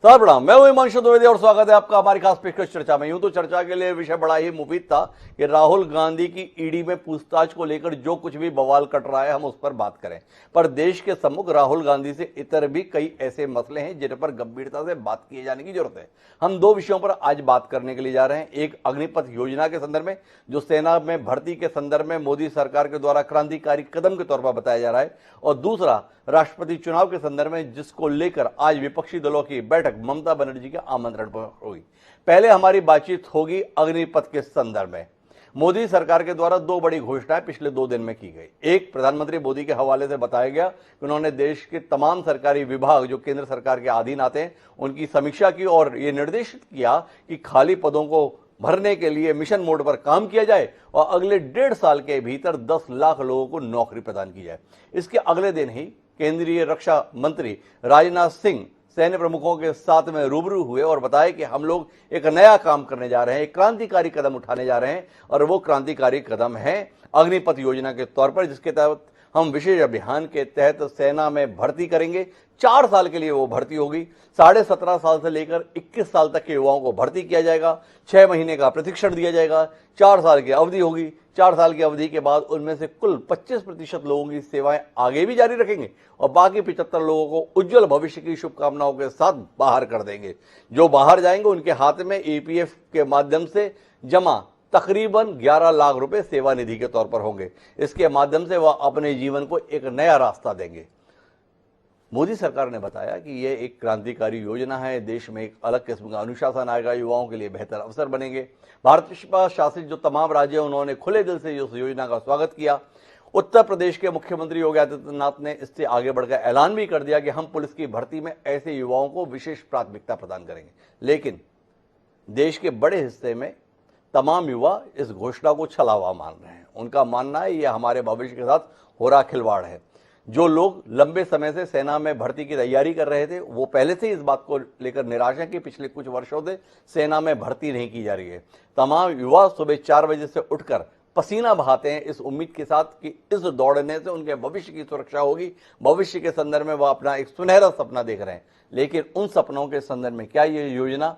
Sir प्रणाम, मैं हूं हिमांशु द्विवेदी और स्वागत है आपका हमारी खास पेशकश चर्चा में। यूं तो चर्चा के लिए विषय बड़ा ही मुफीद था कि राहुल गांधी की ईडी में पूछताछ को लेकर जो कुछ भी बवाल कट रहा है हम उस पर बात करें। पर देश के सम्मुख राहुल गांधी से इतर भी कई ऐसे मसले हैं जिन पर गंभीरता से बात किए जाने की जरूरत है। हम दो विषयों पर आज बात करने के लिए जा रहे हैं। एक अग्निपथ योजना के संदर्भ में, जो सेना में भर्ती के संदर्भ में मोदी सरकार के द्वारा क्रांतिकारी कदम के तौर पर बताया जा रहा है, और दूसरा राष्ट्रपति चुनाव के संदर्भ में, जिसको लेकर आज विपक्षी दलों की बैठक ममता बनर्जी के आमंत्रण पर हुई। पहले हमारी बातचीत होगी अग्निपथ के संदर्भ में। मोदी सरकार के द्वारा दो बड़ी घोषणाएं पिछले 2 दिन में की गई। एक, प्रधानमंत्री मोदी के हवाले से बताया गया कि उन्होंने देश के तमाम सरकारी विभाग जो केंद्र सरकार के अधीन आते हैं उनकी समीक्षा की और ये निर्देशित किया कि खाली पदों को भरने के लिए मिशन मोड पर काम किया जाए और अगले 1.5 साल के भीतर 10 लाख लोगों को नौकरी प्रदान की जाए। इसके अगले दिन ही केंद्रीय रक्षा मंत्री राजनाथ सिंह सैन्य प्रमुखों के साथ में रूबरू हुए और बताया कि हम लोग एक नया काम करने जा रहे हैं, एक क्रांतिकारी कदम उठाने जा रहे हैं, और वो क्रांतिकारी कदम है अग्निपथ योजना के तौर पर, जिसके तहत हम विशेष अभियान के तहत सेना में भर्ती करेंगे। 4 साल के लिए वो भर्ती होगी। 17.5 साल से लेकर 21 साल तक के युवाओं को भर्ती किया जाएगा। 6 महीने का प्रशिक्षण दिया जाएगा। 4 साल की अवधि होगी। 4 साल की अवधि के बाद उनमें से कुल 25% लोगों की सेवाएं आगे भी जारी रखेंगे और बाकी 75 लोगों को उज्जवल भविष्य की शुभकामनाओं के साथ बाहर कर देंगे। जो बाहर जाएंगे उनके हाथ में ईपीएफ के माध्यम से जमा तकरीबन 11 लाख रुपए सेवा निधि के तौर पर होंगे। इसके माध्यम से वह अपने जीवन को एक नया रास्ता देंगे। मोदी सरकार ने बताया कि यह एक क्रांतिकारी योजना है। देश में एक अलग किस्म का अनुशासन आएगा, युवाओं के लिए बेहतर अवसर बनेंगे। भाजपा शासित जो तमाम राज्य हैं उन्होंने खुले दिल से इस योजना का स्वागत किया। उत्तर प्रदेश के मुख्यमंत्री योगी आदित्यनाथ ने इससे आगे बढ़कर ऐलान भी कर दिया कि हम पुलिस की भर्ती में ऐसे युवाओं को विशेष प्राथमिकता प्रदान करेंगे। लेकिन देश के बड़े हिस्से में तमाम युवा इस घोषणा को छलावा मान रहे हैं। उनका मानना है यह हमारे भविष्य के साथ हो रहा खिलवाड़ है। जो लोग लंबे समय से सेना में भर्ती की तैयारी कर रहे थे वो पहले से इस बात को लेकर निराश हैं कि पिछले कुछ वर्षों से सेना में भर्ती नहीं की जा रही है। तमाम युवा सुबह 4 बजे से उठकर पसीना बहाते हैं इस उम्मीद के साथ कि इस दौड़ने से उनके भविष्य की सुरक्षा होगी। भविष्य के संदर्भ में वह अपना एक सुनहरा सपना देख रहे हैं। लेकिन उन सपनों के संदर्भ में क्या ये योजना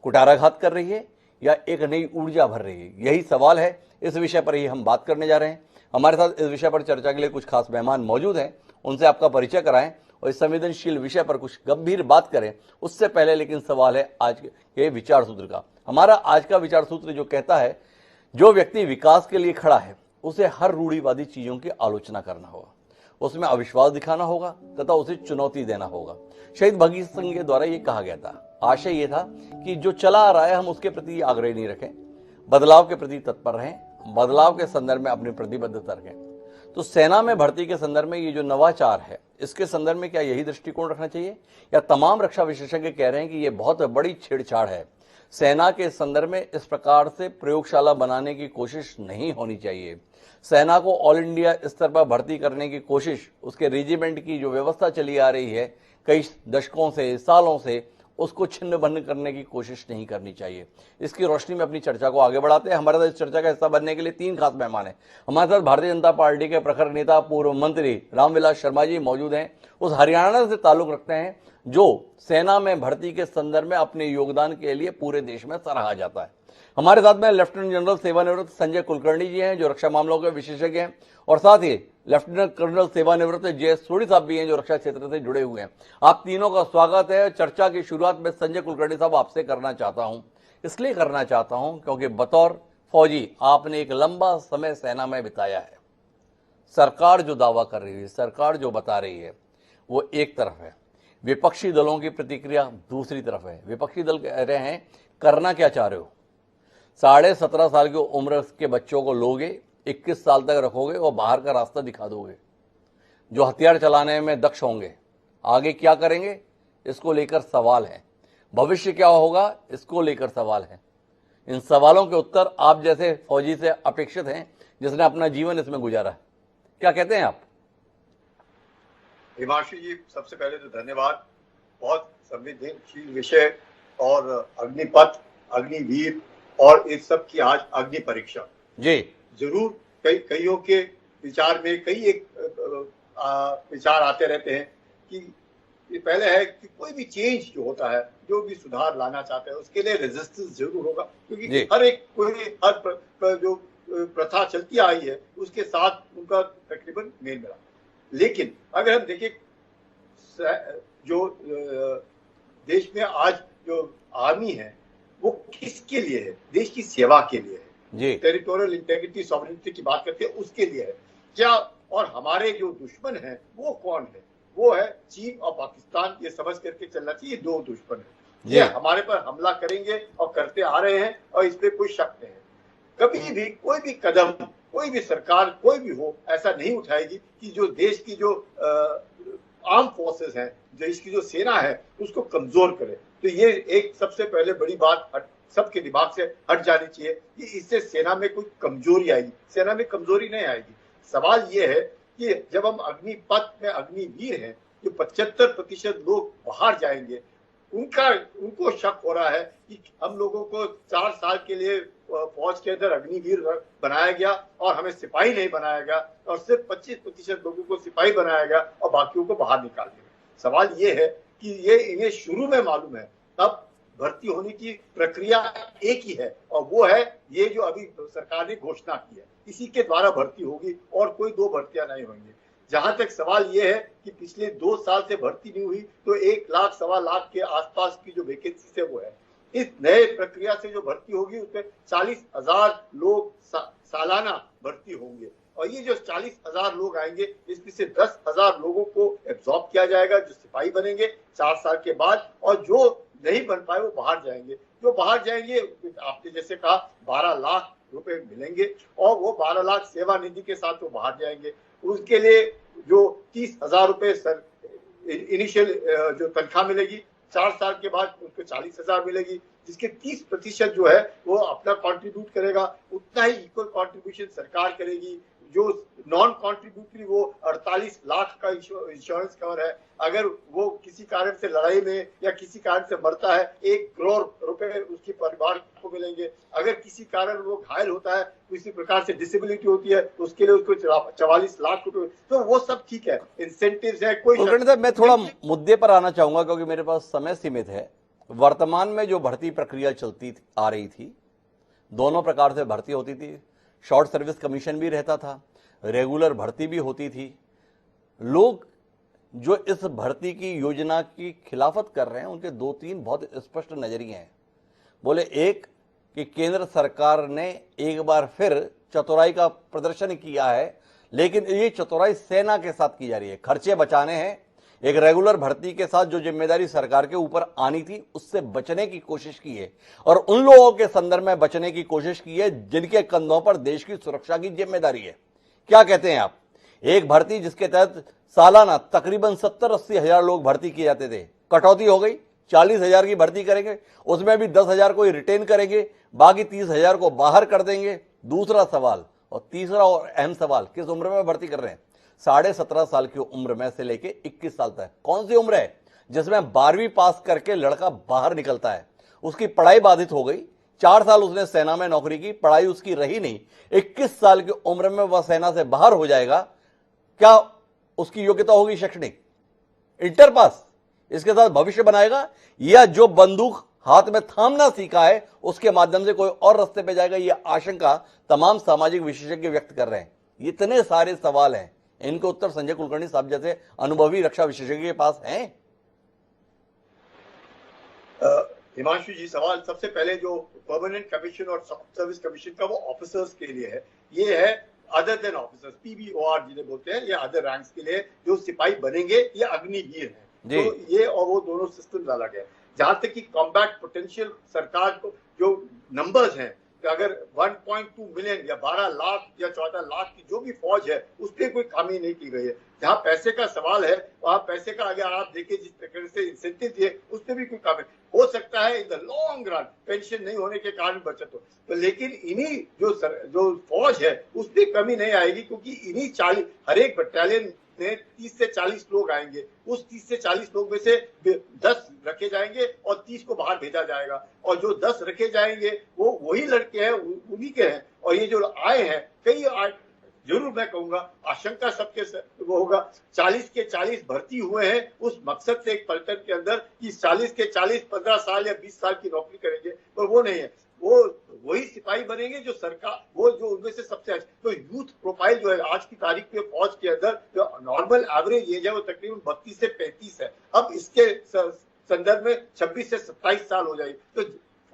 कुठाराघात कर रही है या एक नई ऊर्जा भर रही है? यही सवाल है। इस विषय पर ही हम बात करने जा रहे हैं। हमारे साथ इस विषय पर चर्चा के लिए कुछ खास मेहमान मौजूद हैं। उनसे आपका परिचय कराएं और इस संवेदनशील विषय पर कुछ गंभीर बात करें। उससे पहले लेकिन सवाल है आज के विचार सूत्र का। हमारा आज का विचार सूत्र जो कहता है, जो व्यक्ति विकास के लिए खड़ा है उसे हर रूढ़िवादी चीजों की आलोचना करना होगा, उसमें अविश्वास दिखाना होगा तथा उसे चुनौती देना होगा। शहीद भगत सिंह के द्वारा यह कहा गया था। आशय यह था कि जो चला आ रहा है हम उसके प्रति आग्रह नहीं रखें, बदलाव के प्रति तत्पर रहें, बदलाव के संदर्भ में अपनी प्रतिबद्धता रखें। तो सेना में भर्ती के संदर्भ में ये जो नवाचार है इसके संदर्भ में क्या यही दृष्टिकोण रखना चाहिए, या तमाम रक्षा विशेषज्ञ कह रहे हैं कि ये बहुत बड़ी छेड़छाड़ है? सेना के संदर्भ में इस प्रकार से प्रयोगशाला बनाने की कोशिश नहीं होनी चाहिए। सेना को ऑल इंडिया स्तर पर भर्ती करने की कोशिश, उसके रेजिमेंट की जो व्यवस्था चली आ रही है कई दशकों से, सालों से, उसको छिन्न भिन्न करने की कोशिश नहीं करनी चाहिए। इसकी रोशनी में अपनी चर्चा को आगे बढ़ाते हैं। हमारे साथ इस चर्चा का हिस्सा बनने के लिए 3 खास मेहमान हैं। हमारे साथ भारतीय जनता पार्टी के प्रखर नेता पूर्व मंत्री रामविलास शर्मा जी मौजूद हैं। उस हरियाणा से ताल्लुक रखते हैं जो सेना में भर्ती के संदर्भ में अपने योगदान के लिए पूरे देश में सराहा जाता है। हमारे साथ में लेफ्टिनेंट जनरल सेवानिवृत्त संजय कुलकर्णी जी हैं जो रक्षा मामलों के विशेषज्ञ हैं, और साथ ही लेफ्टिनेंट कर्नल सेवानिवृत्त जे सोढ़ी साहब भी हैं जो रक्षा क्षेत्र से जुड़े हुए हैं। आप तीनों का स्वागत है। चर्चा की शुरुआत में संजय कुलकर्णी साहब आपसे करना चाहता हूं। इसलिए करना चाहता हूं क्योंकि बतौर फौजी आपने एक लंबा समय सेना में बिताया है। सरकार जो दावा कर रही है, सरकार जो बता रही है वो एक तरफ है, विपक्षी दलों की प्रतिक्रिया दूसरी तरफ है। विपक्षी दल कह रहे हैं करना क्या चाह रहे हो? 17.5 साल की उम्र के बच्चों को लोगे, 21 साल तक रखोगे और बाहर का रास्ता दिखा दोगे। जो हथियार चलाने में दक्ष होंगे आगे क्या करेंगे इसको लेकर सवाल है। भविष्य क्या होगा इसको लेकर सवाल है। इन सवालों के उत्तर आप जैसे फौजी से अपेक्षित हैं जिसने अपना जीवन इसमें गुजारा है। क्या कहते हैं आप? हिमांशु जी, सबसे पहले तो धन्यवाद। बहुत संवेदनशील विषय और अग्निपथ, अग्निवीर और इस सब की आज अग्नि परीक्षा जी। जरूर कईयों के विचार में कई एक विचार आते रहते हैं कि ये पहले है कि कोई भी चेंज जो होता है, जो भी सुधार लाना चाहते हैं, उसके लिए रेजिस्टेंस जरूर होगा, क्योंकि हर जो प्रथा चलती आई है उसके साथ उनका तकरीबन मेल मिला। लेकिन अगर हम देखें जो देश में आज जो आर्मी है वो किसके लिए है? देश की सेवा के लिए है, टेरिटोरियल इंटेग्रिटी सॉवरेनिटी की बात करते हैं, उसके लिए है क्या? और हमारे जो दुश्मन है वो कौन है? वो है चीन और पाकिस्तान। ये समझ करके चलना चाहिए, दो दुश्मन है, ये हमारे पर हमला करेंगे और करते आ रहे हैं, और इसमें कोई शक नहीं है। कभी भी कोई भी कदम, कोई भी सरकार, कोई भी हो, ऐसा नहीं उठाएगी कि जो देश की जो आर्म फोर्सेस हैं, देश की जो सेना है, उसको कमजोर करे। तो ये एक सबसे पहले बड़ी बात सबके दिमाग से हट जानी चाहिए कि इससे सेना में कोई कमजोरी आएगी। सेना में कमजोरी नहीं आएगी। सवाल ये है कि जब हम अग्निपथ में अग्निवीर हैं, जो 75% लोग बाहर जाएंगे, उनको शक हो रहा है कि हम लोगों को 4 साल के लिए फौज के अंदर अग्निवीर बनाया गया और हमें सिपाही नहीं बनाया गया, और सिर्फ 25% लोगों को सिपाही बनाया गया और बाकियों को बाहर निकाल दिया। सवाल ये है कि ये इन्हें शुरू में मालूम है, तब भर्ती होने की प्रक्रिया एक ही है, और वो है ये जो अभी सरकार ने घोषणा की है, इसी के द्वारा भर्ती होगी और कोई 2 भर्तियां नहीं होंगी। जहां तक सवाल ये है कि पिछले 2 साल से भर्ती नहीं हुई, तो 1 लाख सवा लाख के आसपास की जो वैकेंसी है वो है। इस नए प्रक्रिया से जो भर्ती होगी उसमें 40,000 लोग सालाना भर्ती होंगे, और ये जो 40,000 लोग आएंगे, इसमें से 10,000 लोगों को एब्जॉर्ब किया जाएगा जो सिपाही बनेंगे 4 साल के बाद, और जो नहीं बन पाए वो बाहर जाएंगे। जो बाहर जाएंगे, आपने जैसे कहा 12 लाख रुपए मिलेंगे, और वो 12 लाख सेवा निधि के साथ वो बाहर जाएंगे। उसके लिए जो 30,000 रुपए इनिशियल जो तनख्वाह मिलेगी, 4 साल के बाद उसको 40,000 मिलेगी, जिसके 30% जो है वो अपना कंट्रीब्यूट करेगा। उतना ही इक्वल कंट्रीब्यूशन सरकार करेगी। जो नॉन कंट्रीब्यूटरी वो 48 लाख का इंश्योरेंस कवर है। अगर वो किसी कारण से लड़ाई में या किसी कारण से मरता है, 1 करोड़ रुपए उसके परिवार को मिलेंगे। अगर किसी कारण वो घायल होता है, किसी प्रकार से डिसेबिलिटी होती है, उसके लिए उसको 44 लाख रुपए। तो वो सब ठीक है, इंसेंटिव्स है, कोई कुलकर्णी साहब, मैं थोड़ा मुद्दे पर आना चाहूंगा क्योंकि मेरे पास समय सीमित है। वर्तमान में जो भर्ती प्रक्रिया चलती आ रही थी, दोनों प्रकार से भर्ती होती थी। शॉर्ट सर्विस कमीशन भी रहता था, रेगुलर भर्ती भी होती थी। लोग जो इस भर्ती की योजना की खिलाफत कर रहे हैं, उनके 2-3 बहुत स्पष्ट नजरिए हैं। बोले, एक कि केंद्र सरकार ने एक बार फिर चतुराई का प्रदर्शन किया है, लेकिन ये चतुराई सेना के साथ की जा रही है। खर्चे बचाने हैं। एक रेगुलर भर्ती के साथ जो जिम्मेदारी सरकार के ऊपर आनी थी, उससे बचने की कोशिश की है, और उन लोगों के संदर्भ में बचने की कोशिश की है जिनके कंधों पर देश की सुरक्षा की जिम्मेदारी है। क्या कहते हैं आप? एक भर्ती जिसके तहत सालाना तकरीबन 70-80 हजार लोग भर्ती किए जाते थे, कटौती हो गई, 40,000 की भर्ती करेंगे, उसमें भी 10,000 को ही रिटेन करेंगे, बाकी 30,000 को बाहर कर देंगे। दूसरा सवाल, और तीसरा और अहम सवाल, किस उम्र में भर्ती कर रहे हैं? 17.5 साल की उम्र में से लेके 21 साल तक। कौन सी उम्र है जिसमें 12वीं पास करके लड़का बाहर निकलता है? उसकी पढ़ाई बाधित हो गई, 4 साल उसने सेना में नौकरी की, पढ़ाई उसकी रही नहीं, 21 साल की उम्र में वह सेना से बाहर हो जाएगा। क्या उसकी योग्यता होगी शैक्षणिक? Inter pass? इसके साथ भविष्य बनाएगा, या जो बंदूक हाथ में थामना सीखा है उसके माध्यम से कोई और रास्ते पे जाएगा? यह आशंका तमाम सामाजिक विशेषज्ञ व्यक्त कर रहे हैं। इतने सारे सवाल हैं, इनके उत्तर संजय कुलकर्णी साहब जैसे अनुभवी रक्षा विशेषज्ञ के पास हैं। हिमांशु जी, सवाल सबसे पहले जो परमानेंट कमीशन और सर्विस कमीशन का, वो ऑफिसर्स के लिए है। ये है अदर देन ऑफिसर्स, PBOR जिन्हें बोलते हैं, ये अदर रैंक्स के लिए जो सिपाही बनेंगे, ये अग्निवीर है। तो ये और वो दोनों सिस्टम अलग है। जहां तक कि कॉम्बैट पोटेंशियल, सरकार को जो नंबर्स हैं, कि अगर 1.2 मिलियन या 12 लाख या 14 लाख की जो भी फौज है, उस पर कोई कमी नहीं की गई है। जहां पैसे का सवाल है, वहां पैसे का अगर आप देखिए जिस प्रकार से इंसेंटिव दिए, उस पर भी कोई कमी हो सकता है। In the long run pension नहीं होने के कारण बचत हो, तो लेकिन इन्हीं जो फौज है उस पर कमी नहीं आएगी, क्योंकि इन्हीं 40 हर एक बटालियन में 30 से 40 लोग आएंगे। उस 30 से 40 लोग में से 10 रखे जाएंगे और 30 को बाहर भेजा जाएगा, और जो 10 रखे जाएंगे वो वही लड़के हैं, उन्हीं के हैं। और ये जो आए हैं, जरूर मैं कहूंगा आशंका सबके वो होगा 40 के 40 भर्ती हुए हैं उस मकसद से एक पलटन के अंदर कि 40 के 40 15 साल या 20 साल की नौकरी करेंगे, पर वो नहीं है। वो वही सिपाही बनेंगे जो सरकार, वो जो उनमें से सबसे अच्छे। तो यूथ प्रोफाइल जो है आज की तारीख में फौज के अंदर जो नॉर्मल एवरेज एज है वो तकरीबन 32 से 35 है। अब इसके संदर्भ में 26 से 27 साल हो जाएगी। तो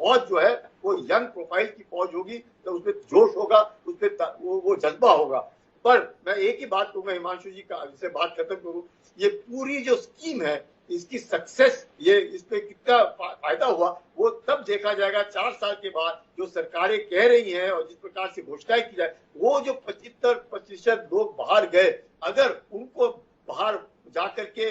फौज जो है वो यंग प्रोफाइल की फौज होगी, तो उसमें जोश होगा, उसमें वो जज्बा होगा। पर मैं एक ही बात कहूंगा हिमांशु जी का, से बात खत्म करूं, ये पूरी जो स्कीम है इसकी सक्सेस, ये इसमें कितना फायदा हुआ वो तब देखा जाएगा 4 साल के बाद। जो सरकारें कह रही हैं और जिस प्रकार से घोषणाएं की जाए, वो जो 75% लोग बाहर गए, अगर उनको बाहर जाकर के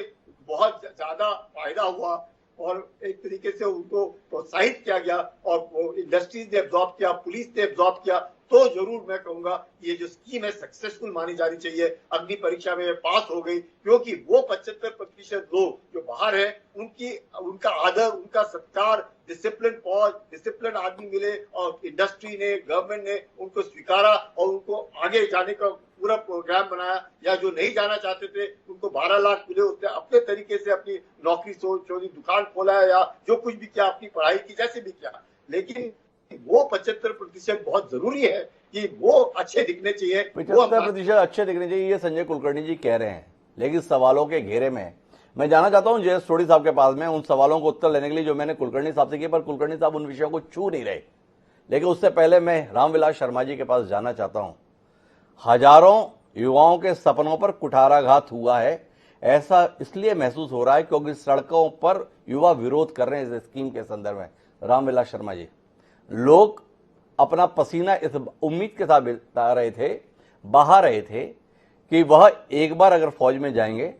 बहुत ज्यादा फायदा हुआ और एक तरीके से उनको प्रोत्साहित किया गया और वो इंडस्ट्रीज ने एब्जॉर्ब किया, पुलिस ने एब्जॉर्ब किया, तो जरूर मैं कहूंगा ये जो स्कीम है सक्सेसफुल मानी जानी चाहिए। अग्नि परीक्षा में पास हो गई, क्योंकि वो 75% लोग जो बाहर है उनका आदर, उनका सत्कार, डिसिप्लिन फौज, डिसिप्लिन आदमी मिले और इंडस्ट्री ने, गवर्नमेंट ने उनको स्वीकारा और उनको आगे जाने का पूरा प्रोग्राम बनाया। या जो नहीं जाना चाहते थे उनको 12 लाख मिले, उसने अपने तरीके से अपनी नौकरी छोड़ी, दुकान खोला या जो कुछ भी किया, अपनी पढ़ाई की, जैसे भी किया। लेकिन वो 75% बहुत जरूरी है कि वो अच्छे दिखने चाहिए। 75% अच्छे दिखने चाहिए, ये संजय कुलकर्णी जी कह रहे हैं। लेकिन सवालों के घेरे में मैं जाना चाहता हूं जयेश सोढ़ी साहब के पास में, उन सवालों को उत्तर लेने के लिए जो मैंने कुलकर्णी साहब से किए, पर कुलकर्णी साहब उन विषयों को छू नहीं रहे। लेकिन उससे पहले मैं रामविलास शर्मा जी के पास जाना चाहता हूं। हजारों युवाओं के सपनों पर कुठाराघात हुआ है, ऐसा इसलिए महसूस हो रहा है क्योंकि सड़कों पर युवा विरोध कर रहे हैं इस स्कीम के संदर्भ में। रामविलास शर्मा जी, लोग अपना पसीना इस उम्मीद के साथ बिता रहे थे, बहा रहे थे कि वह एक बार अगर फौज में जाएंगे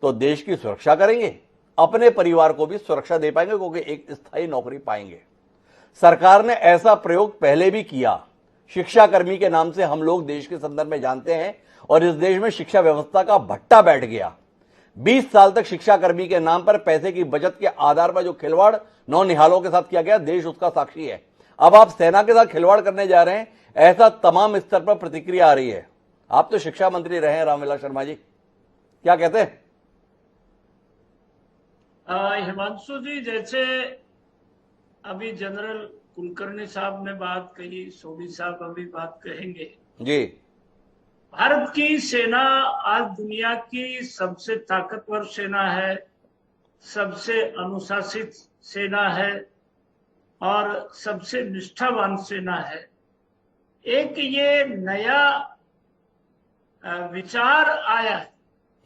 तो देश की सुरक्षा करेंगे, अपने परिवार को भी सुरक्षा दे पाएंगे, क्योंकि एक स्थायी नौकरी पाएंगे। सरकार ने ऐसा प्रयोग पहले भी किया, शिक्षा कर्मी के नाम से हम लोग देश के संदर्भ में जानते हैं, और इस देश में शिक्षा व्यवस्था का भट्टा बैठ गया। 20 साल तक शिक्षा कर्मी के नाम पर पैसे की बचत के आधार पर जो खिलवाड़ नौनिहालों के साथ किया गया, देश उसका साक्षी है। अब आप सेना के साथ खिलवाड़ करने जा रहे हैं, ऐसा तमाम स्तर पर प्रतिक्रिया आ रही है। आप तो शिक्षा मंत्री रहे हैं रामविलास शर्मा जी, क्या कहते हैं? हिमांशु जी, जैसे अभी जनरल कुलकर्णी साहब ने बात कही, सोढ़ी साहब अभी बात कहेंगे जी। भारत की सेना आज दुनिया की सबसे ताकतवर सेना है, सबसे अनुशासित सेना है और सबसे निष्ठावान सेना है। एक ये नया विचार आया है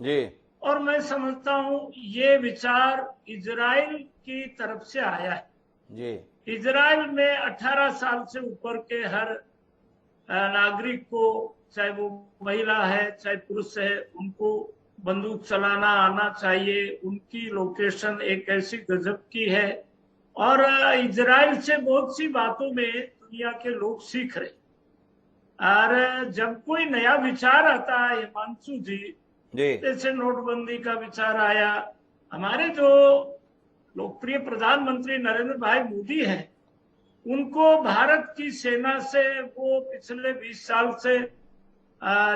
जी। और मैं समझता हूं ये विचार इजराइल की तरफ से आया है जी। इजराइल में 18 साल से ऊपर के हर नागरिक को, चाहे वो महिला है चाहे पुरुष है, उनको बंदूक चलाना आना चाहिए। उनकी लोकेशन एक ऐसी गजब की है और इजराइल से बहुत सी बातों में दुनिया के लोग सीख रहे। और जब कोई नया विचार आता है हिमांशु जी, जैसे नोटबंदी का विचार आया, हमारे जो लोकप्रिय प्रधानमंत्री नरेंद्र भाई मोदी हैं, उनको भारत की सेना से वो पिछले 20 साल से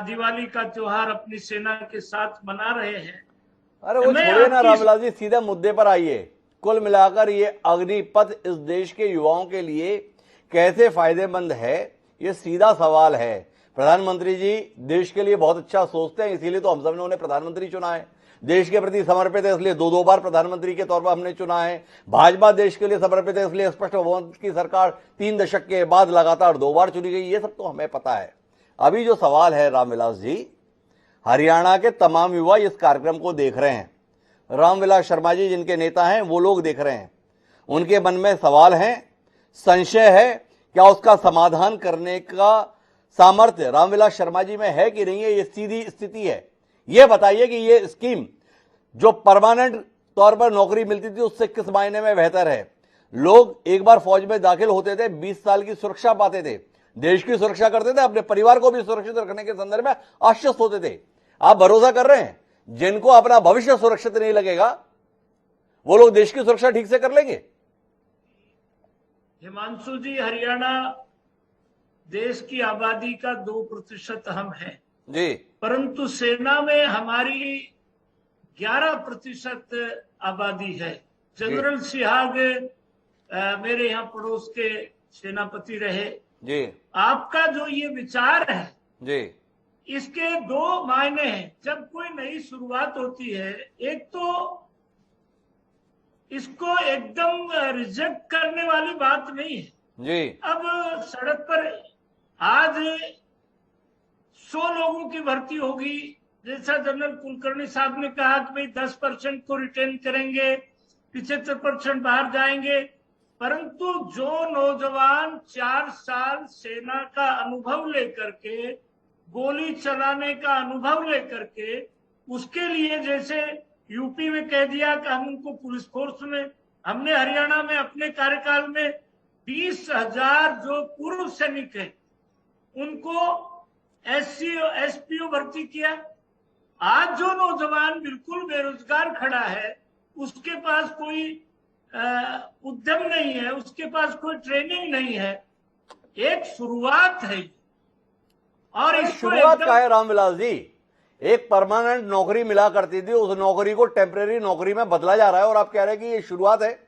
दिवाली का त्योहार अपनी सेना के साथ मना रहे हैं। अरे वो छोड़िए ना रामविलास जी, सीधा मुद्दे पर आइए। कुल मिलाकर ये अग्निपथ इस देश के युवाओं के लिए कैसे फायदेमंद है, ये सीधा सवाल है। प्रधानमंत्री जी देश के लिए बहुत अच्छा सोचते हैं, इसीलिए तो हम सब ने उन्हें प्रधानमंत्री चुना है। देश के प्रति समर्पित है, इसलिए 2-2 बार प्रधानमंत्री के तौर पर हमने चुना है। भाजपा देश के लिए समर्पित है, इसलिए स्पष्ट बहुमत की सरकार 3 दशक के बाद लगातार 2 बार चुनी गई। ये सब तो हमें पता है। अभी जो सवाल है रामविलास जी, हरियाणा के तमाम युवा इस कार्यक्रम को देख रहे हैं। रामविलास शर्मा जी जिनके नेता हैं वो लोग देख रहे हैं। उनके मन में सवाल है, संशय है, क्या उसका समाधान करने का सामर्थ्य रामविलास शर्मा जी में है कि नहीं है? ये सीधी स्थिति है। ये बताइए कि ये स्कीम जो परमानेंट तौर पर नौकरी मिलती थी उससे किस मायने में बेहतर है? लोग एक बार फौज में दाखिल होते थे, 20 साल की सुरक्षा पाते थे, देश की सुरक्षा करते थे, अपने परिवार को भी सुरक्षित रखने के संदर्भ में आश्वस्त होते थे। आप भरोसा कर रहे हैं जिनको अपना भविष्य सुरक्षित नहीं लगेगा वो लोग देश की सुरक्षा ठीक से कर लेंगे? हिमांशु जी, हरियाणा देश की आबादी का 2% हम हैं। जी, परंतु सेना में हमारी 11% आबादी है। जनरल सिहाग मेरे यहाँ पड़ोस के सेनापति रहे। जी, आपका जो ये विचार है, जी, इसके दो मायने हैं। जब कोई नई शुरुआत होती है, एक तो इसको एकदम रिजेक्ट करने वाली बात नहीं है। जी, अब सड़क पर आज 100 लोगों की भर्ती होगी, जैसा जनरल कुलकर्णी साहब ने कहा कि भाई 10% को रिटेन करेंगे, 75% बाहर जाएंगे। परंतु जो नौजवान 4 साल सेना का अनुभव लेकर के, गोली चलाने का अनुभव लेकर के, उसके लिए जैसे यूपी में कह दिया कि हम उनको पुलिस फोर्स में, हमने हरियाणा में अपने कार्यकाल में 20,000 जो पूर्व सैनिक हैं उनको एसपीओ भर्ती किया। आज जो नौजवान बिल्कुल बेरोजगार खड़ा है, उसके पास कोई उद्यम नहीं है, उसके पास कोई ट्रेनिंग नहीं है। एक शुरुआत है और इसको शुरुआत का है रामविलास जी। एक परमानेंट नौकरी मिला करती थी, उस नौकरी को टेम्परेरी नौकरी में बदला जा रहा है और आप कह रहे हैं कि ये शुरुआत है।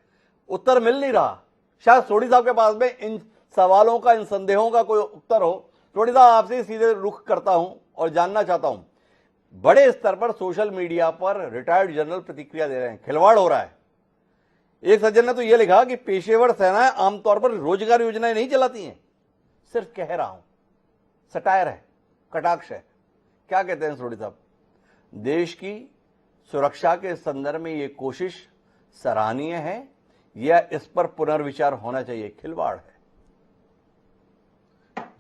उत्तर मिल नहीं रहा। शायद सोढ़ी साहब के पास में इन सवालों का, इन संदेहों का कोई उत्तर हो। सोढ़ी साहब, आपसे सीधे रुख करता हूं और जानना चाहता हूं, बड़े स्तर पर सोशल मीडिया पर रिटायर्ड जनरल प्रतिक्रिया दे रहे हैं, खिलवाड़ हो रहा है। एक सज्जन ने तो यह लिखा कि पेशेवर सेनाएं आमतौर पर रोजगार योजनाएं नहीं चलाती हैं, सिर्फ कह रहा हूं, सटायर है, कटाक्ष है। क्या कहते हैं सोढ़ी साहब? देश की सुरक्षा के संदर्भ में ये कोशिश सराहनीय है या इस पर पुनर्विचार होना चाहिए? खिलवाड़ है।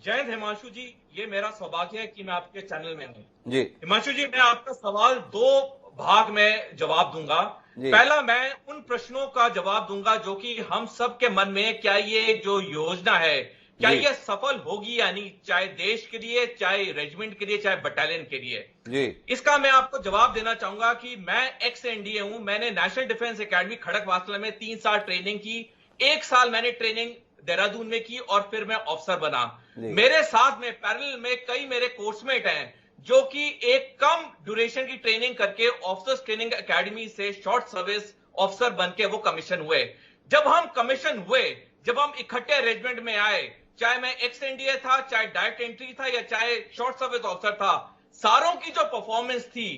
जय हिंद हिमांशु जी, ये मेरा सौभाग्य है कि मैं आपके चैनल में हूँ। जी हिमांशु जी, मैं आपका सवाल 2 भाग में जवाब दूंगा। पहला, मैं उन प्रश्नों का जवाब दूंगा जो कि हम सब के मन में, क्या ये जो योजना है, क्या ये सफल होगी या नहीं, चाहे देश के लिए, चाहे रेजिमेंट के लिए, चाहे बटालियन के लिए। जी, इसका मैं आपको जवाब देना चाहूंगा कि मैं एक्स एनडीए हूं। मैंने नेशनल डिफेंस एकेडमी खड़कवासला में 3 साल ट्रेनिंग की। 1 साल मैंने ट्रेनिंग देहरादून में की और फिर मैं ऑफिसर बना। मेरे साथ में पैरेलल में कई मेरे कोर्समेट हैं जो कि एक कम ड्यूरेशन की ट्रेनिंग करके ऑफिसर्स ट्रेनिंग एकेडमी से शॉर्ट सर्विस ऑफिसर बन के वो कमीशन हुए। जब हम कमीशन हुए, जब हम इकट्ठे रेजिमेंट में आए, चाहे मैं एक्स एनडीए था, चाहे डायरेक्ट एंट्री था या चाहे शॉर्ट सर्विस ऑफिसर था, सारों की जो परफॉर्मेंस थी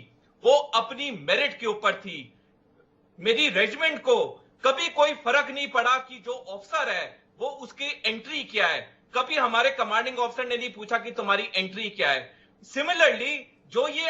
वो अपनी मेरिट के ऊपर थी। मेरी रेजिमेंट को कभी कोई फर्क नहीं पड़ा कि जो ऑफिसर है वो उसकी एंट्री क्या है। कभी हमारे कमांडिंग ऑफिसर ने नहीं पूछा कि तुम्हारी एंट्री क्या है। सिमिलरली जो ये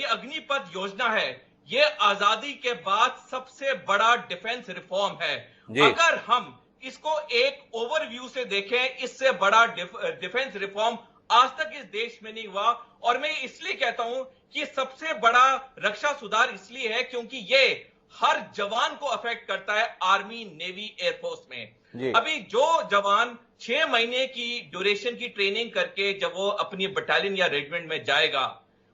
अग्निपथ योजना है, ये आजादी के बाद सबसे बड़ा डिफेंस रिफॉर्म है। अगर हम इसको एक ओवरव्यू से देखें, इससे बड़ा डिफेंस रिफॉर्म आज तक इस देश में नहीं हुआ। और मैं इसलिए कहता हूं कि सबसे बड़ा रक्षा सुधार इसलिए है क्योंकि ये हर जवान को अफेक्ट करता है, आर्मी, नेवी, एयरफोर्स में। अभी जो जवान 6 महीने की ड्यूरेशन की ट्रेनिंग करके जब वो अपनी बटालियन या रेजिमेंट में जाएगा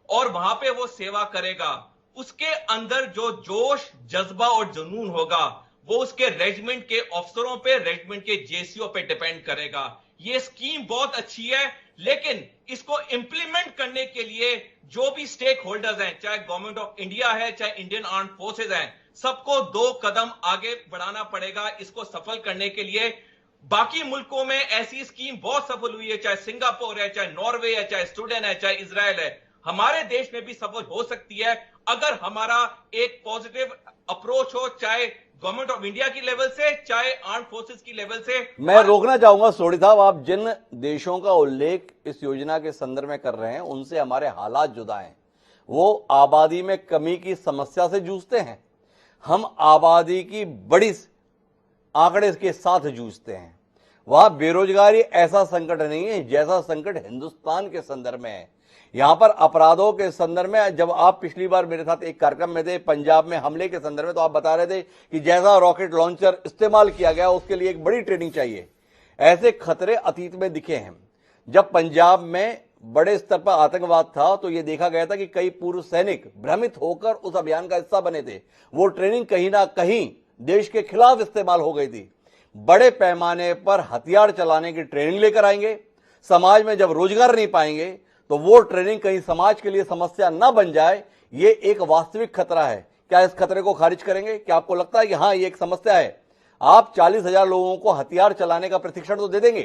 और वहां पे वो सेवा करेगा, उसके अंदर जो जोश, जज्बा और जुनून होगा वो उसके रेजिमेंट के अफसरों पे, रेजिमेंट के जेसीओ पे डिपेंड करेगा। ये स्कीम बहुत अच्छी है, लेकिन इसको इंप्लीमेंट करने के लिए जो भी स्टेक होल्डर्स हैं, चाहे गवर्नमेंट ऑफ इंडिया है, चाहे इंडियन आर्म्ड फोर्सेज हैं, सबको 2 कदम आगे बढ़ाना पड़ेगा इसको सफल करने के लिए। बाकी मुल्कों में ऐसी स्कीम बहुत सफल हुई है, चाहे सिंगापुर है, चाहे नॉर्वे है, चाहे स्वीडन है, चाहे इजराइल है। हमारे देश में भी सफल हो सकती है अगर हमारा एक पॉजिटिव अप्रोच हो, चाहे गवर्नमेंट ऑफ इंडिया की लेवल से, चाहे आर्म फोर्सेस की लेवल से। मैं रोकना चाहूंगा सोढ़ी साहब, आप जिन देशों का उल्लेख इस योजना के संदर्भ में कर रहे हैं उनसे हमारे हालात जुदा हैं। वो आबादी में कमी की समस्या से जूझते हैं, हम आबादी की बड़ी आंकड़े के साथ जूझते हैं। वहां बेरोजगारी ऐसा संकट नहीं है जैसा संकट हिंदुस्तान के संदर्भ में है। यहां पर अपराधों के संदर्भ में, जब आप पिछली बार मेरे साथ एक कार्यक्रम में थे पंजाब में हमले के संदर्भ में, तो आप बता रहे थे कि जैसा रॉकेट लॉन्चर इस्तेमाल किया गया उसके लिए एक बड़ी ट्रेनिंग चाहिए। ऐसे खतरे अतीत में दिखे हैं। जब पंजाब में बड़े स्तर पर आतंकवाद था तो यह देखा गया था कि कई पूर्व सैनिक भ्रमित होकर उस अभियान का हिस्सा बने थे। वो ट्रेनिंग कहीं ना कहीं देश के खिलाफ इस्तेमाल हो गई थी। बड़े पैमाने पर हथियार चलाने की ट्रेनिंग लेकर आएंगे, समाज में जब रोजगार नहीं पाएंगे तो वो ट्रेनिंग कहीं समाज के लिए समस्या न बन जाए, ये एक वास्तविक खतरा है। क्या इस खतरे को खारिज करेंगे? क्या आपको लगता है कि हाँ ये एक समस्या है? आप 40,000 लोगों को हथियार चलाने का प्रशिक्षण तो दे देंगे,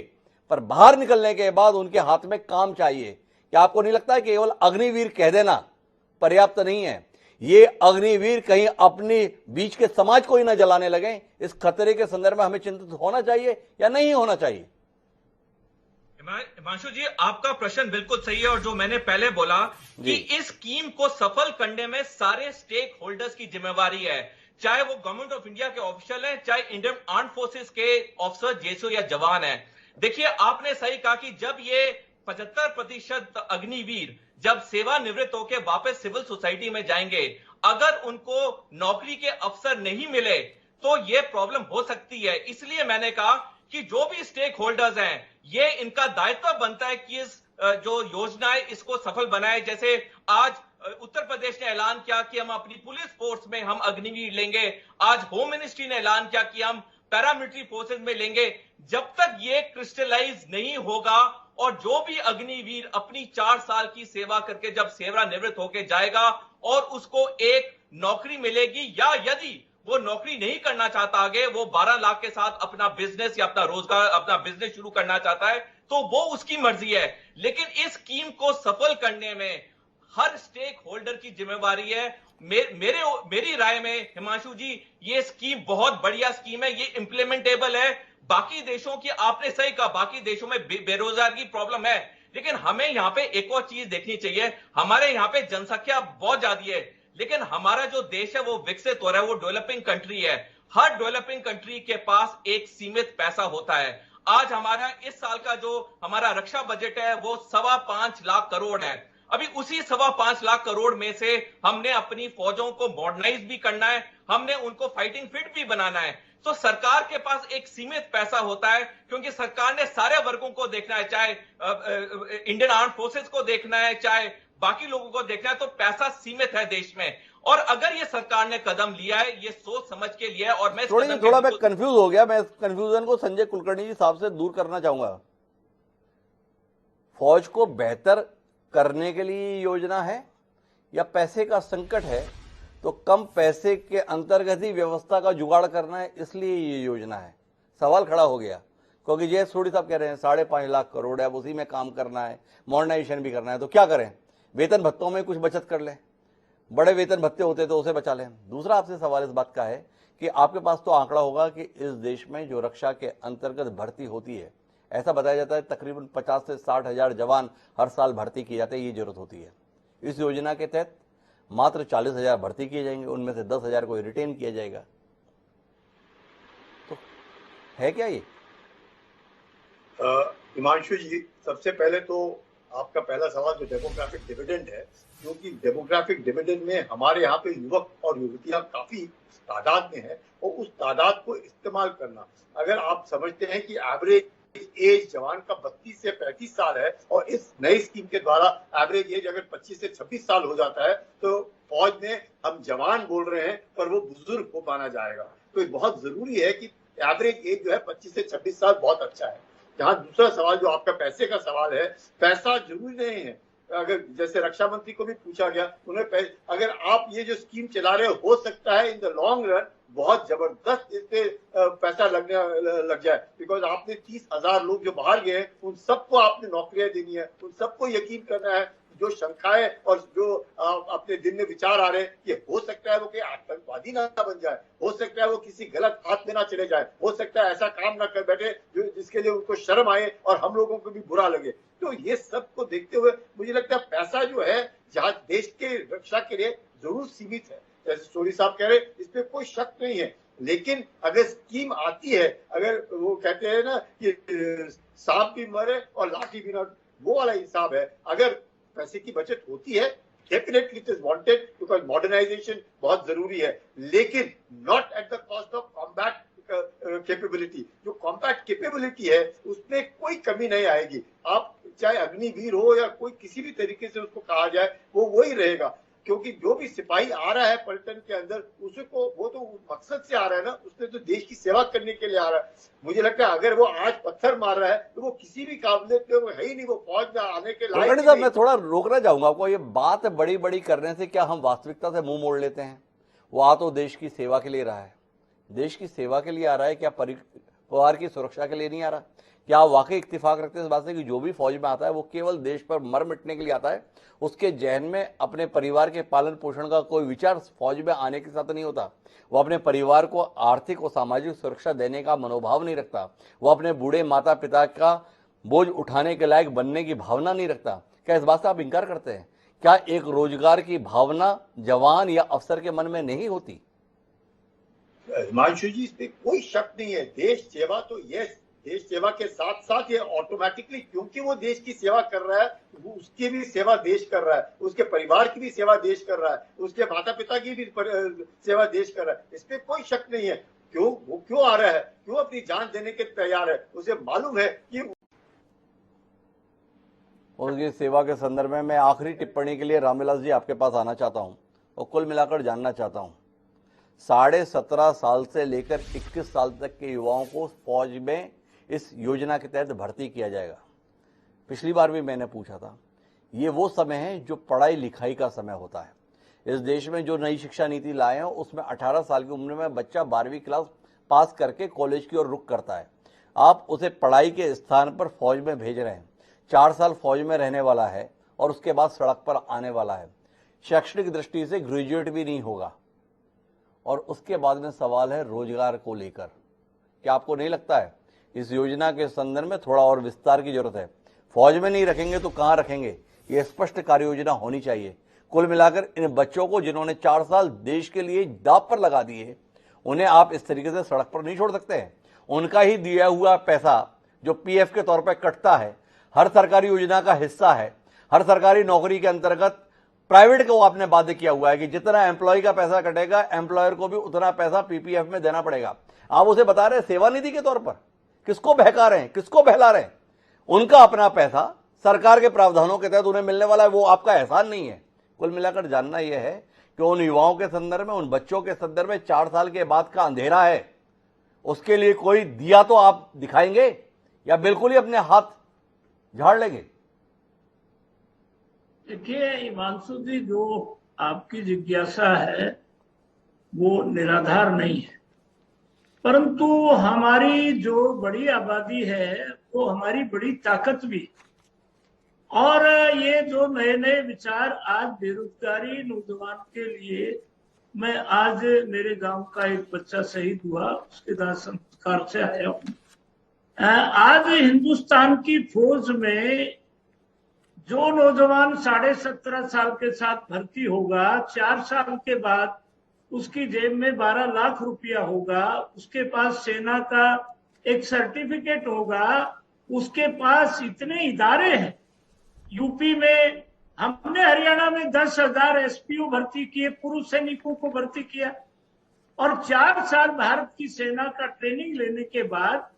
पर बाहर निकलने के बाद उनके हाथ में काम चाहिए। क्या आपको नहीं लगता है कि केवल अग्निवीर कह देना पर्याप्त नहीं है? ये अग्निवीर कहीं अपने बीच के समाज को ही ना जलाने लगे। इस खतरे के संदर्भ में हमें चिंतित होना चाहिए या नहीं होना चाहिए? हिमांशु जी, आपका प्रश्न बिल्कुल सही है, और जो मैंने पहले बोला कि इस स्कीम को सफल करने में सारे स्टेक होल्डर्स की जिम्मेवारी है, चाहे वो गवर्नमेंट ऑफ इंडिया के ऑफिशियल हैं, चाहे इंडियन आर्म फोर्सेस के ऑफिसर, जेसो या जवान हैं। देखिए, आपने सही कहा कि जब ये 75% अग्निवीर जब सेवानिवृत्त होकर वापस सिविल सोसाइटी में जाएंगे, अगर उनको नौकरी के अवसर नहीं मिले तो ये प्रॉब्लम हो सकती है। इसलिए मैंने कहा कि जो भी स्टेक होल्डर्स हैं, ये इनका दायित्व बनता है कि इस जो योजना है इसको सफल बनाए। जैसे आज उत्तर प्रदेश ने ऐलान किया कि हम अपनी पुलिस फोर्स में हम अग्निवीर लेंगे, आज होम मिनिस्ट्री ने ऐलान किया कि हम पैरामिलिट्री फोर्सेस में लेंगे। जब तक ये क्रिस्टलाइज नहीं होगा और जो भी अग्निवीर अपनी 4 साल की सेवा करके जब सेवानिवृत्त होकर जाएगा और उसको एक नौकरी मिलेगी, या यदि वो नौकरी नहीं करना चाहता, आगे वो 12 लाख के साथ अपना बिजनेस या अपना रोजगार, अपना बिजनेस शुरू करना चाहता है, तो वो उसकी मर्जी है। लेकिन इस स्कीम को सफल करने में हर स्टेक होल्डर की जिम्मेवारी है। मेरी राय में हिमांशु जी, ये स्कीम बहुत बढ़िया स्कीम है, ये इंप्लीमेंटेबल है। बाकी देशों की, आपने सही कहा, बाकी देशों में बेरोजगारी की प्रॉब्लम है, लेकिन हमें यहां पे एक और चीज देखनी चाहिए। हमारे यहां पे जनसंख्या बहुत ज्यादा है, लेकिन हमारा जो देश है वो विकसित हो रहा है, वो डेवलपिंग कंट्री है। हर डेवलपिंग कंट्री के पास एक सीमित पैसा होता है। आज हमारा इस साल का जो हमारा रक्षा बजट है वो 5.25 लाख करोड़ है। अभी उसी 5.25 लाख करोड़ में से हमने अपनी फौजों को मॉडर्नाइज भी करना है, हमने उनको फाइटिंग फिट भी बनाना है। तो सरकार के पास एक सीमित पैसा होता है, क्योंकि सरकार ने सारे वर्गों को देखना है, चाहे इंडियन आर्म फोर्सेस को देखना है, चाहे बाकी लोगों को देखना है। तो पैसा सीमित है देश में, और अगर ये सरकार ने कदम लिया है, ये सोच समझ के लिया है। और मैं थोड़ा मैं कंफ्यूज हो गया, मैं इस कंफ्यूजन को संजय कुलकर्णी जी साहब से दूर करना चाहूंगा। फौज को बेहतर करने के लिए योजना है या पैसे का संकट है, तो कम पैसे के अंतर्गत ही व्यवस्था का जुगाड़ करना है, इसलिए ये योजना है? सवाल खड़ा हो गया, क्योंकि जय सोढ़ी साहब कह रहे हैं 5.5 लाख करोड़ है, अब उसी में काम करना है, मॉडर्नाइजेशन भी करना है, तो क्या करें? वेतन भत्तों में कुछ बचत कर लें, बड़े वेतन भत्ते होते तो उसे बचा लें। दूसरा आपसे सवाल इस बात का है कि आपके पास तो आंकड़ा होगा कि इस देश में जो रक्षा के अंतर्गत भर्ती होती है, ऐसा बताया जाता है तकरीबन 50 से 60 हजार जवान हर साल भर्ती किए जाते हैं, ये जरूरत होती है। इस योजना के तहत मात्र 40,000 भर्ती किए जाएंगे, उनमें से 10,000 को रिटेन किया जाएगा। तो है क्या ये? हिमांशु जी, सबसे पहले तो आपका पहला सवाल जो डेमोग्राफिक डिविडेंड है, क्योंकि डेमोग्राफिक डिविडेंड में हमारे यहाँ पे युवक और युवतियां काफी तादाद में है, और उस तादाद को इस्तेमाल करना, अगर आप समझते हैं कि एवरेज एज जवान का 32 से 35 साल है, और इस नई स्कीम के द्वारा एवरेज एज अगर 25 से 26 साल हो जाता है, तो फौज में हम जवान बोल रहे हैं पर वो बुजुर्ग हो माना जाएगा। तो ये बहुत जरूरी है कि एवरेज एज जो है 25 से 26 साल बहुत अच्छा है। यहाँ दूसरा सवाल जो आपका पैसे का सवाल है, पैसा जरूरी नहीं है। अगर जैसे रक्षा मंत्री को भी पूछा गया, उन्हें अगर आप ये जो स्कीम चला रहे हो सकता है इन द लॉन्ग रन बहुत जबरदस्त इस पे पैसा लग जाए, बिकॉज आपने 30,000 लोग जो बाहर गए हैं उन सबको आपने नौकरियां देनी है, उन सबको यकीन करना है। जो शंकाएं और जो अपने दिन में विचार आ रहे हैं कि हो सकता है वो कि आतंकवादी ना बन जाए, हो सकता है वो किसी गलत हाथ में ना चले जाए, हो सकता है ऐसा काम ना कर बैठे जिसके लिए उनको शर्म आए और हम लोगों को भी बुरा लगे। तो ये सब को देखते हुए मुझे लगता है पैसा जो है जहाँ देश के रक्षा के लिए जरूर सीमित है, जैसे सोढ़ी साहब कह रहे, इस पे कोई शक नहीं है। लेकिन अगर स्कीम आती है, अगर वो कहते हैं ना कि सांप भी मरे और लाठी भी ना, वो वाला हिसाब है। अगर पैसे की बचत होती है, definitely it is wanted, because modernisation बहुत जरूरी है, लेकिन not at the cost of combat capability. जो कॉम्बैट कैपेबिलिटी है उसमें कोई कमी नहीं आएगी। आप चाहे अग्निवीर हो या कोई किसी भी तरीके से उसको कहा जाए, वो वही रहेगा, क्योंकि जो भी सिपाही आ रहा है पलटन के अंदर उसको वो तो मकसद से आ रहा है ना, उसने तो देश की सेवा करने के लिए आ रहा है। मुझे लगता है अगर वो आज पत्थर मार रहा है तो वो किसी भी काबिलियत पे वो है ही नहीं, वो फौज में आने के लायक ही नहीं। मैं थोड़ा रोकना चाहूंगा आपको। ये बात बड़ी बड़ी करने से क्या हम वास्तविकता से मुंह मोड़ लेते हैं? वो आ तो देश की सेवा के लिए रहा है, देश की सेवा के लिए आ रहा है, क्या परिवार की सुरक्षा के लिए नहीं आ रहा? क्या आप वाकई इत्तेफाक रखते हैं इस बात से कि जो भी फौज में आता है वो केवल देश पर मर मिटने के लिए आता है? उसके जहन में अपने परिवार के पालन पोषण का कोई विचार फौज में आने के साथ नहीं होता। वो अपने परिवार को आर्थिक और सामाजिक सुरक्षा देने का मनोभाव नहीं रखता। वो अपने बूढ़े माता पिता का बोझ उठाने के लायक बनने की भावना नहीं रखता। क्या इस बात से आप इंकार करते हैं? क्या एक रोजगार की भावना जवान या अफसर के मन में नहीं होती? हिमांशु जी, इस पे कोई शक नहीं है। देश सेवा तो ये देश सेवा के साथ साथ ये ऑटोमेटिकली, क्योंकि वो देश की सेवा कर रहा है, वो उसकी भी सेवा देश कर रहा है, उसके परिवार की भी सेवा देश कर रहा है, उसके माता पिता की भी सेवा देश कर रहा है। इस पे कोई शक नहीं है। वो क्यों आ रहा है, क्यों अपनी जान देने के तैयार है? उसे मालूम है कि उसकी सेवा के संदर्भ में मैं आखिरी टिप्पणी के लिए रामविलास जी आपके पास आना चाहता हूं और कुल मिलाकर जानना चाहता हूं। 17.5 साल से लेकर 21 साल तक के युवाओं को फौज में इस योजना के तहत भर्ती किया जाएगा। पिछली बार भी मैंने पूछा था, ये वो समय है जो पढ़ाई लिखाई का समय होता है। इस देश में जो नई शिक्षा नीति लाए हैं उसमें 18 साल की उम्र में बच्चा 12वीं क्लास पास करके कॉलेज की ओर रुख करता है। आप उसे पढ़ाई के स्थान पर फौज में भेज रहे हैं। 4 साल फौज में रहने वाला है और उसके बाद सड़क पर आने वाला है। शैक्षणिक दृष्टि से ग्रेजुएट भी नहीं होगा। और उसके बाद में सवाल है रोजगार को लेकर। क्या आपको नहीं लगता है इस योजना के संदर्भ में थोड़ा और विस्तार की जरूरत है? फौज में नहीं रखेंगे तो कहां रखेंगे? यह स्पष्ट कार्य योजना होनी चाहिए। कुल मिलाकर इन बच्चों को जिन्होंने 4 साल देश के लिए दांव पर लगा दिए, उन्हें आप इस तरीके से सड़क पर नहीं छोड़ सकते हैं। उनका ही दिया हुआ पैसा जो पीएफ के तौर पर कटता है, हर सरकारी योजना का हिस्सा है, हर सरकारी नौकरी के अंतर्गत प्राइवेट को आपने बाध्य किया हुआ है कि जितना एम्प्लॉय का पैसा कटेगा एम्प्लॉयर को भी उतना पैसा पीपीएफ में देना पड़ेगा। आप उसे बता रहे हैं सेवा निधि के तौर पर। किसको बहका रहे हैं, किसको बहला रहे हैं? उनका अपना पैसा सरकार के प्रावधानों के तहत उन्हें मिलने वाला है, वो आपका एहसान नहीं है। कुल मिलाकर जानना यह है कि उन युवाओं के संदर्भ में, उन बच्चों के संदर्भ में 4 साल के बाद का अंधेरा है, उसके लिए कोई दिया तो आप दिखाएंगे या बिल्कुल ही अपने हाथ झाड़ लेंगे? देखिए हिमांशु जी, जो आपकी जिज्ञासा है वो निराधार नहीं है, परंतु हमारी जो बड़ी आबादी है वो हमारी बड़ी ताकत भी। और ये जो नए नए विचार आज बेरोजगारी नौजवान के लिए, मैं आज मेरे गांव का एक बच्चा शहीद हुआ, उसके दाह संस्कार से आया हूं। आज हिंदुस्तान की फौज में जो नौजवान 17.5 साल के साथ भर्ती होगा, 4 साल के बाद उसकी जेब में 12 लाख रुपया होगा, उसके पास सेना का एक सर्टिफिकेट होगा, उसके पास इतने इदारे हैं। यूपी में हमने हरियाणा में 10,000 एसपीओ भर्ती किए, पुरुष सैनिकों को भर्ती किया, और 4 साल भारत की सेना का ट्रेनिंग लेने के बाद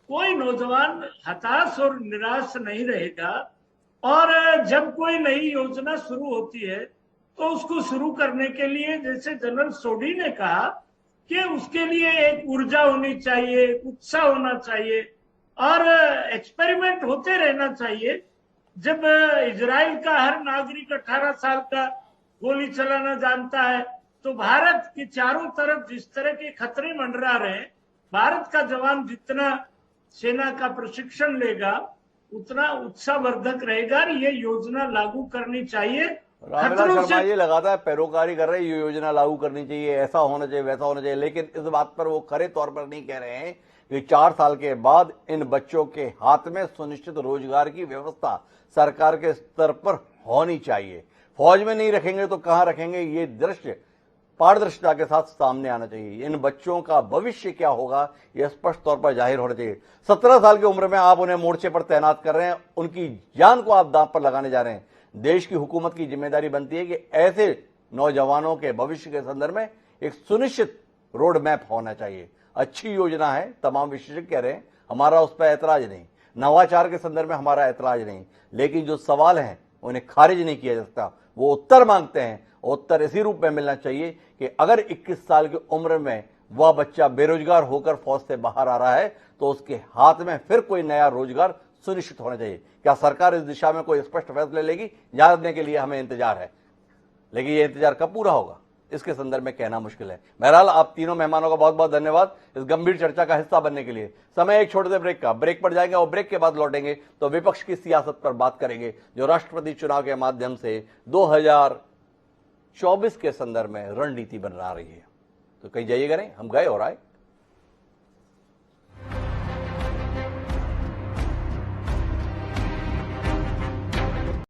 कोई नौजवान हताश और निराश नहीं रहेगा। और जब कोई नई योजना शुरू होती है तो उसको शुरू करने के लिए, जैसे जनरल सोढी ने कहा, कि उसके लिए एक ऊर्जा होनी चाहिए, उत्साह होना चाहिए और एक्सपेरिमेंट होते रहना चाहिए। जब इजराइल का हर नागरिक 18 साल का गोली चलाना जानता है, तो भारत के चारों तरफ जिस तरह के खतरे मंडरा रहे हैं, भारत का जवान जितना सेना का प्रशिक्षण लेगा उतना उत्साहवर्धक रहेगा। ये योजना लागू करनी चाहिए। रामविलास शर्मा जी लगातार पैरोकारी कर रहे हैं, ये योजना लागू करनी चाहिए, ऐसा होना चाहिए, वैसा होना चाहिए, लेकिन इस बात पर वो खरे तौर पर नहीं कह रहे हैं कि 4 साल के बाद इन बच्चों के हाथ में सुनिश्चित रोजगार की व्यवस्था सरकार के स्तर पर होनी चाहिए। फौज में नहीं रखेंगे तो कहां रखेंगे? ये दृश्य पारदर्शिता के साथ सामने आना चाहिए। इन बच्चों का भविष्य क्या होगा यह स्पष्ट तौर पर जाहिर होना चाहिए। 17 साल की उम्र में आप उन्हें मोर्चे पर तैनात कर रहे हैं, उनकी जान को आप दांव पर लगाने जा रहे हैं। देश की हुकूमत की जिम्मेदारी बनती है कि ऐसे नौजवानों के भविष्य के संदर्भ में एक सुनिश्चित रोड मैप होना चाहिए। अच्छी योजना है, तमाम विशेषज्ञ कह रहे हैं, हमारा उस पर ऐतराज नहीं, नवाचार के संदर्भ में हमारा ऐतराज नहीं, लेकिन जो सवाल हैं उन्हें खारिज नहीं किया जा सकता। वो उत्तर मांगते हैं उत्तर इसी रूप में मिलना चाहिए कि अगर 21 साल की उम्र में वह बच्चा बेरोजगार होकर फौज से बाहर आ रहा है तो उसके हाथ में फिर कोई नया रोजगार सुनिश्चित होना चाहिए। क्या सरकार इस दिशा में कोई स्पष्ट फैसले लेगी, जानने के लिए हमें इंतजार है, लेकिन यह इंतजार कब पूरा होगा इसके संदर्भ में कहना मुश्किल है। बहरहाल आप तीनों मेहमानों का बहुत बहुत धन्यवाद इस गंभीर चर्चा का हिस्सा बनने के लिए। समय एक छोटे से ब्रेक का, ब्रेक पर जाएंगे और ब्रेक के बाद लौटेंगे तो विपक्ष की सियासत पर बात करेंगे जो राष्ट्रपति चुनाव के माध्यम से 2024 के संदर्भ में रणनीति बना रही है। तो कहीं जाइएगा नहीं, हम गए और आए।